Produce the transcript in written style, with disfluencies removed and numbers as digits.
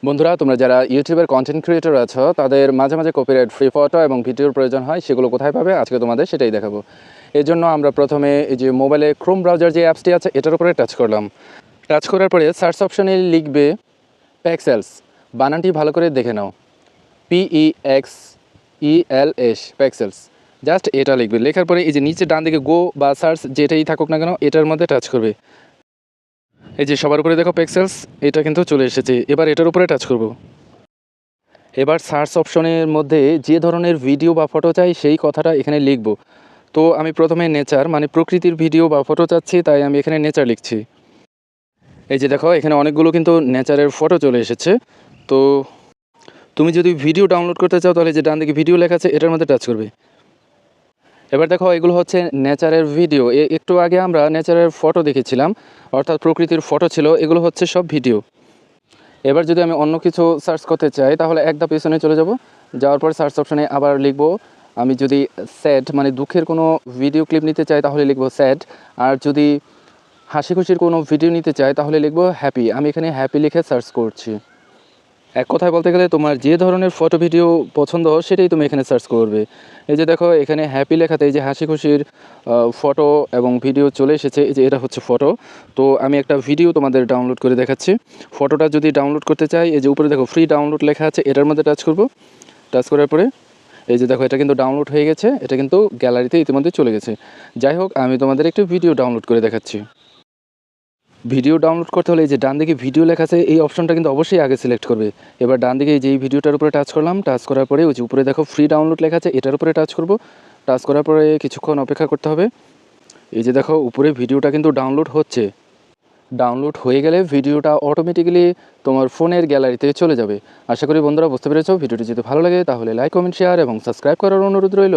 বন্ধুরা, তোমরা যারা ইউটিউবের কন্টেন্ট ক্রিয়েটর আছো তাদের মাঝে মাঝে কপিরাইট ফ্রি ফটো এবং ভিডিওর প্রয়োজন হয়, সেগুলো কোথায় পাবে আজকে তোমাদের সেটাই দেখাবো। এর জন্য আমরা প্রথমে এই যে মোবাইলে ক্রোম ব্রাউজার যে অ্যাপসটি আছে এটার উপরে টাচ করলাম। টাচ করার পরে সার্চ অপশনে লিখবে পেক্সেলস, বানানটি ভালো করে দেখে নাও, PEXELS, পেক্সেলস। জাস্ট এটা লিখবে, লেখার পরে এই যে নিচে ডান দিকে গো বা সার্চ যেটাই থাকুক না কেন এটার মধ্যে টাচ করবে। এই যে সবার উপরে দেখো পেক্সেলস, এটা কিন্তু চলে এসেছে। এবার এটার উপরে টাচ করব। এবার সার্চ অপশনের মধ্যে যে ধরনের ভিডিও বা ফটো চাই সেই কথাটা এখানে লিখব। তো আমি প্রথমে নেচার মানে প্রকৃতির ভিডিও বা ফটো চাচ্ছি, তাই আমি এখানে নেচার লিখছি। এই যে দেখো এখানে অনেকগুলো কিন্তু নেচারের ফটো চলে এসেছে। তো তুমি যদি ভিডিও ডাউনলোড করতে চাও তাহলে যে ডান দিকে ভিডিও লেখা আছে এটার মধ্যে টাচ করবে। এবার দেখো এগুলো হচ্ছে নেচারের ভিডিও। একটু আগে আমরা নেচারের ফটো দেখেছিলাম, অর্থাৎ প্রকৃতির ফটো ছিল, এগুলো হচ্ছে সব ভিডিও। এবার যদি আমি অন্য কিছু সার্চ করতে চাই তাহলে একদম পেছনে চলে যাব, যাওয়ার পর সার্চ অপশানে আবার লিখব। আমি যদি স্যাড মানে দুঃখের কোনো ভিডিও ক্লিপ নিতে চাই তাহলে লিখব স্যাড, আর যদি হাসি খুশির কোনো ভিডিও নিতে চাই তাহলে লিখব হ্যাপি। আমি এখানে হ্যাপি লিখে সার্চ করছি। এক কথায় বলতে গেলে তোমার যে ধরনের ফটো ভিডিও পছন্দ সেটাই তুমি এখানে সার্চ করবে। এই যে দেখো এখানে হ্যাপি লেখাতে এই যে হাসি খুশির ফটো এবং ভিডিও চলে এসেছে। এই যে এটা হচ্ছে ফটো। তো আমি একটা ভিডিও তোমাদের ডাউনলোড করে দেখাচ্ছি। ফটোটা যদি ডাউনলোড করতে চাই এই যে উপরে দেখো ফ্রি ডাউনলোড লেখা আছে, এটার মধ্যে টাচ করব। টাচ করার পরে এই যে দেখো এটা কিন্তু ডাউনলোড হয়ে গেছে, এটা কিন্তু গ্যালারিতে ইতিমধ্যে চলে গেছে। যাই হোক, আমি তোমাদের একটু ভিডিও ডাউনলোড করে দেখাচ্ছি। ভিডিও ডাউনলোড করতে হলে এই যে ডান দিকে ভিডিও লেখা আছে এই অপশনটা কিন্তু অবশ্যই আগে সিলেক্ট করবে। এবার ডান দিকে যেই ভিডিওটার উপরে টাচ করলাম, টাচ করার পরে ওই যে উপরে দেখো ফ্রি ডাউনলোড লেখা আছে এটার উপরে টাচ করব। টাচ করার পরে কিছুক্ষণ অপেক্ষা করতে হবে। এই যে দেখো উপরে ভিডিওটা কিন্তু ডাউনলোড হচ্ছে। ডাউনলোড হয়ে গেলে ভিডিওটা অটোমেটিক্যালি তোমার ফোনের গ্যালারিতে চলে যাবে। আশা করি বন্ধুরা বুঝতে পেরেছো। ভিডিওটি যদি ভালো লাগে তাহলে লাইক, কমেন্ট, শেয়ার এবং সাবস্ক্রাইব করার অনুরোধ রইল।